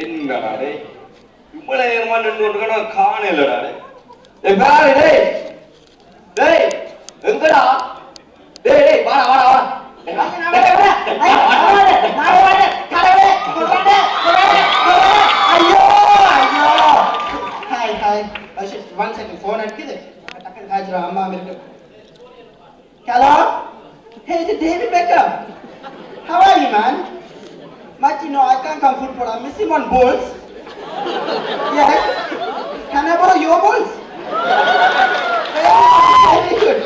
என்னடா டேய் இவ்வளவு ஏமாந்து ஒன்றுக்கா காணலடா டேய் பாரு டேய் டேய் எங்கடா டேய் டேய் வாடா வாடா வாடா ஐயோ ஐயோ hi hi one second phone அடிக்குது டக்கு காய்ச்சறோம் அம்மா இருக்கு hello hey is it David Beckham how are you man much you know I can't come football I'm missing one balls yes can I borrow your balls very good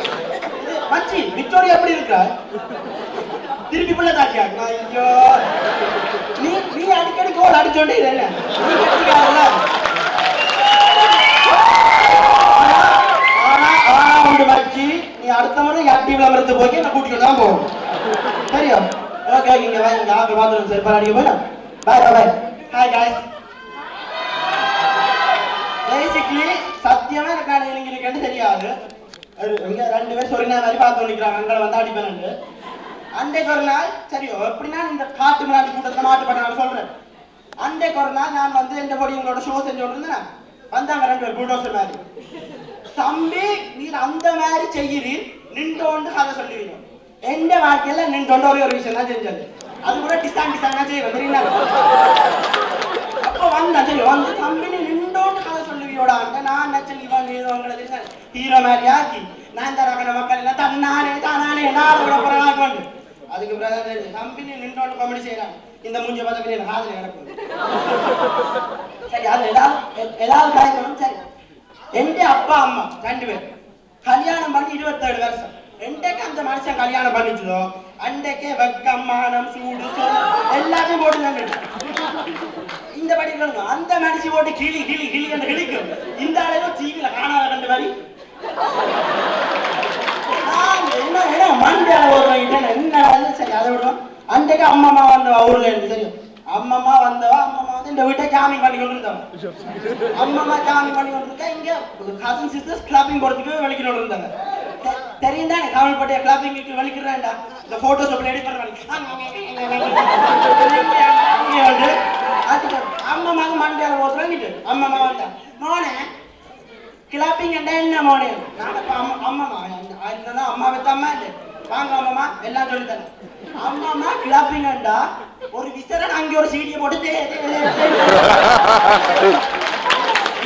மச்சி Victoria எப்படி இருக்கா திருப்பி புள்ள தாக்கியா ஐயோ நீ நீ அடிக்கடி கோல் அடிச்சோண்டே இல்ல நீ கட்டிக்காரல ஆனா உண்டு மச்சி நீ அடுத்த முறை யார் டீம்ல வரது போய் நான் கூட்டிட்டு தான் போறோம் சரியா ஓகே இங்க வா இங்க ஆக வாங்க சரி பாடிங்க போய் bye bye hi guys basically சத்தியமா எனக்கு நீங்க இருக்கேன்னு தெரியாது இங்க ரெண்டு பேர் சொரினா மாதிரி பார்த்து நிக்கிறாங்க அங்க வந்து அடிப்பேன்னு அன்றைக்கு ஒரு நாள் சரியோ எப்படின்னா இந்த காட்டு மிராண்டி கூட்டத்தில் மாட்டு பண்ண சொல்றேன் அன்றைக்கு ஒரு நாள் நான் வந்து எந்த பொடி உங்களோட ஷோ செஞ்சு இருந்தேன் வந்தாங்க ரெண்டு பேர் புல்டோசர் மாதிரி தம்பி நீர் அந்த மாதிரி செய்கிறீர் நின்றோண்டு கதை சொல்லுவீங்க எந்த வாழ்க்கையில நின்றோண்டு ஒரு விஷயம் தான் செஞ்சது அது கூட டிசானா செய்வேன் தெரியுங்களா அப்போ வந்தேன் சரி வந்து தம்பி நீ நின்றோண்டு கதை சொல்லுவியோடா நான் நச்சல் இவங்க உங்களுக்கு ஹீரோ மாதிரி ஆக்கி நான் தரகன மக்கள் எல்லாம் தானே நான் போறேன் அதுக்கு பிரதர் கம்பெனி நின்றோண்டு காமெடி செய்யறாங்க இந்த மூஞ்ச பார்த்தா எனக்கு காதுல நடக்கும் சரி அது ஏதாவது காரணம் சரி எந்த அப்பா அம்மா ரெண்டு பேர் கல்யாணம் பண்ணி 27 வருஷம் எந்தக்கு அந்த மனுஷன் கல்யாணம் பண்ணிச்சோ அன்றைக்கே வெக்கம் மானம் சூடு எல்லாத்தையும் போட்டு இந்த படிக்கணும் அந்த மனுஷி போட்டு கிளி கிளி கிளி என்று கிளிக்கும் இந்த அளவு டிவியில காணாத ரெண்டு மாதிரி என்ன மண்டியால ஓடுறேன் என்ன சரி அதை விடுவோம் அன்றைக்கு அம்மா வந்த ஊர்ல இருந்து தெரியும் அம்மா வந்தவா அம்மா வந்து இந்த வீட்டை ஜாமிங் பண்ணி கொண்டு இருந்தாங்க அம்மா ஜாமிங் பண்ணி கொண்டு இருக்கா இங்க கசின் சிஸ்டர்ஸ் கிளாப்பிங் போறதுக்கு வெளிக்கிட்டு இருந்தாங்க தெரியும் தானே காவல்பட்டிய கிளாப்பிங்க்கு வெளிக்கிறேன்டா இந்த போட்டோஸ் அப்படி எடிட் அம்மா மண்டியால ஓடுறாங்க அம்மா வந்தா மோனே கிளாப்பிங் என்ன மோனே அம்மா அம்மா வைத்த அம்மா இல்லை வாங்க அம்மா எல்லாம் சொல்லித்தரேன் அம்மா கிளாப்பிங் ஒரு விசரன் அங்கே ஒரு சீடியை போட்டு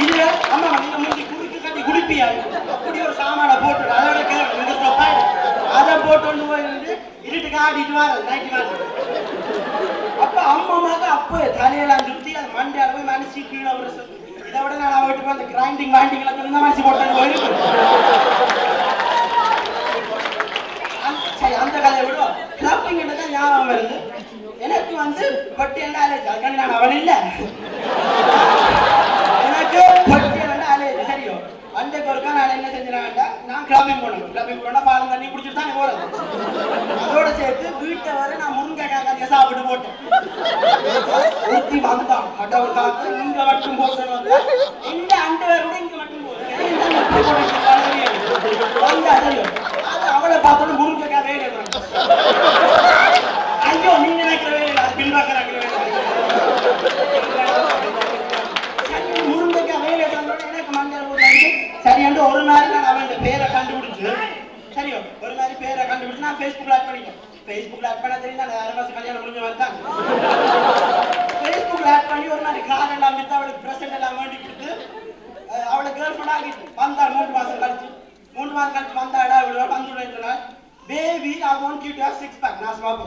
இது அம்மா நீங்க முடிஞ்சு குறுக்கு கட்டி குடிப்பியா அப்படி ஒரு சாமான போட்டு அதோட அதை போட்டு போயிருந்து இருட்டுக்கு ஆடிட்டு வர நைட்டு வர அப்ப அம்மாவுக்கு அப்போ தலையெல்லாம் சுற்றி அது மண்டியால போய் மனசு கீழே ஒரு இதை விட நான் வீட்டுக்கு வந்து கிரைண்டிங் வாண்டிங் எல்லாம் சொல்லி மனசு போட்டேன்னு போயிருக்கு சரி அந்த கதையை விடும் கிளாப்பிங் தான் ஞாபகம் வருது எனக்கு வந்து பட்டி என்ன அலேஜ் அதுக்காண்டி நான் அவன் இல்லை எனக்கு பட்டி என்ன அலேஜ் சரியோ அன்றைக்கு ஒருக்கா நான் என்ன செஞ்சேன்னா நான் கிளாப்பிங் போனேன் பாலம் தண்ணி குடிச்சிட்டு தான் போறது அதோட சேர்த்து வீட்டை வர நான் முருங்கைக்காய் கறியை சாப்பிட்டு போட்டேன் ஊற்றி வந்தான் கடவுள் காத்து இங்க மட்டும் போட்டு வந்து இந்த அண்டு பேர் கூட இங்க மட்டும் வந்தா தெரியும் அது அவளை பார்த்தோன்னு முருங்கைக்காய் வேலை ஐயோ நீங்க நினைக்கிற வேலை அது பின்பாக்கிறாங்க முருங்கைக்காய் வேலை எனக்கு மஞ்சள் சரி என்று ஒரு நாள் நான் அவன் பேரை கண்டுபிடிச்சு சரியோ ஒரு மாதிரி பேரை கண்டுபிடிச்சு நான் ஃபேஸ்புக்ல ஆட் பண்ணிட்டேன் ஃபேஸ்புக்ல ஆட் பண்ண தெரியும் நான் 6 மாசம் கல்யாணம் முடிஞ்ச மாதிரி தான் ஃபேஸ்புக்ல ஆட் பண்ணி ஒரு மாதிரி கார் எல்லாம் வித்து அவளுக்கு ப்ரெசென்ட் எல்லாம் வேண்டி கொடுத்து அவளை கேர்ள் ஃப்ரெண்ட் ஆகிட்டு வந்தாள் 3 மாசம் கழிச்சு வந்தாடா இவ்வளோ வந்துடுறா baby I want you to have 6 pack நான் ஸ்மாப்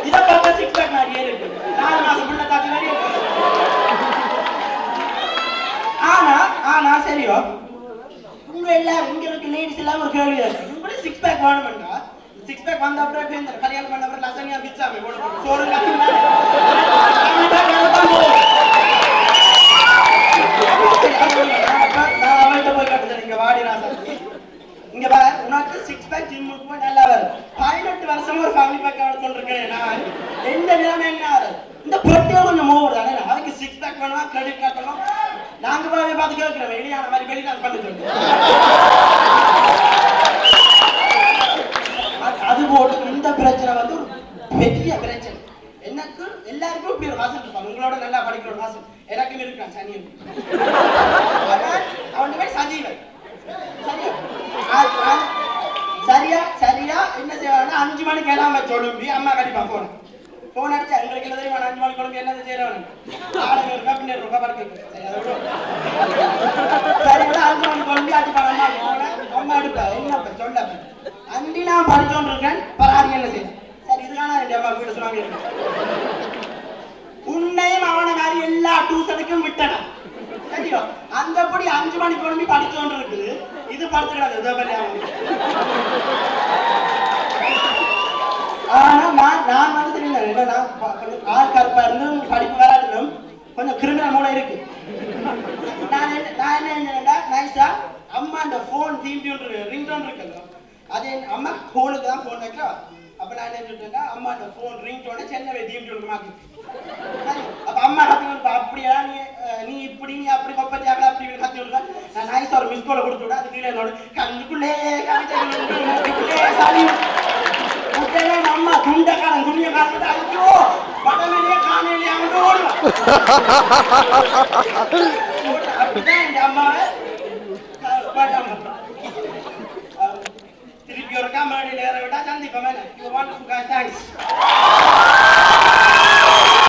இதை பார்த்தா 6 பேக் மாதிரியே இருக்கு 4 மாசம் புள்ள தாக்கி மாதிரியே ஆனா சரியோ உங்க எல்லாரும் இங்க இருக்க லேடிஸ் எல்லாம் ஒரு கேள்வி இருக்கு உங்களுக்கு 6 பேக் வேணும்டா 6 பேக் வந்த அப்புறம் பேந்த கல்யாணம் பண்ண அப்புறம் லசனியா பிச்சாமே போடு சோறு நான் அவள்கிட்ட போய் கட்டுறேன் இங்க வாடி ராசாத்தி இங்க பாரு உனக்கு 6 பேக் ஜிம்முக்கு போய் நல்லா வரும் 18 வருஷமா ஒரு ஃபேமிலி பேக் ஆர்டர் பண்ணிருக்கேன் நான் எந்த நிலைமை என்ன ஆகுது இந்த பொட்டியே கொஞ்சம் ஓவர் தானே அதுக்கு 6 பேக் வேணுமா கிரெடிட் கார்டு வேணும் நாங்க போய் பார்த்து கேட்கிறோம் வெளியான மாதிரி வெளிநாடு பண்ணி சொல்லி அது போட்டு இந்த பிரச்சனை வந்து ஒரு பெரிய பிரச்சனை எனக்கு எல்லாருக்கும் இப்படி ஒரு வாசல் இருப்பாங்க. உங்களோட நல்லா படிக்கிற ஒரு வாசல் எனக்கும் இருக்கான் சனியன். அவன் பேர் சஞ்சீவன். சரியா சரியா என்ன செய்வாங்கன்னா 5 மணிக்கு எல்லாம் வச்சு ஒழும்பி அம்மா கடிப்பான் போன் அடிச்சா எங்களுக்கு என்ன தெரியுமா 5 மணிக்கு ஒழும்பி என்ன செய்யறவன் ஆளுங்க இருக்கா பின்ன ரொம்ப படுக்க சரியா 5 மணிக்கு ஒழும்பி அடிப்பாங்க அம்மா எடுப்பா என்ன சொல்ல அண்டி நான் படிச்சோன்னு இருக்கேன் பராதி என்ன செய்ய சரி இதுக்கான என் அம்மா வீடு சொன்னாங்க உன்னையும் அவனை மாதிரி எல்லா டியூஷனுக்கும் விட்டன சரியோ அந்தபடி 5 மணிக்கு ஒழும்பி படிச்சோன்னு இருக்குது இது படுத்துக்கிறாங்க ஆனா நான் வந்து தெரியல ஆள் கருப்பா இருந்து படிப்பு வராட்டிலும் கொஞ்சம் கிரிமினல் மூளை இருக்கு. நான் என்ன நைஸா அம்மா அந்த போன் தீம்பி ரிங்டோன் இருக்குல்ல அது அம்மா போனுக்கு தான் போன் வைக்கிறோம். அப்ப நான் என்ன சொல்லிட்டேன்னா அம்மா அந்த போன் ரிங்டோனை சென்னவே தீம்பி மாத்தி அப்ப அம்மா கத்து அப்படியா நீ இப்படி நீ அப்படி கொப்பத்தியாக அப்படி கத்தி விடுங்க நான் நைஸா ஒரு மிஸ் கோல கொடுத்து விட அது கீழே என்னோட கண்ணுக்குள்ளே சாலி அம்மா துண்டக்காரன் துணியக்காரன் ஐயோ படமேலே காணலே அங்கிட்டு ஓடுவான் அப்படிதான் என் அம்மாவை திருப்பி ஒரு மேடையில் ஏற விட்டா சந்திப்பேன்.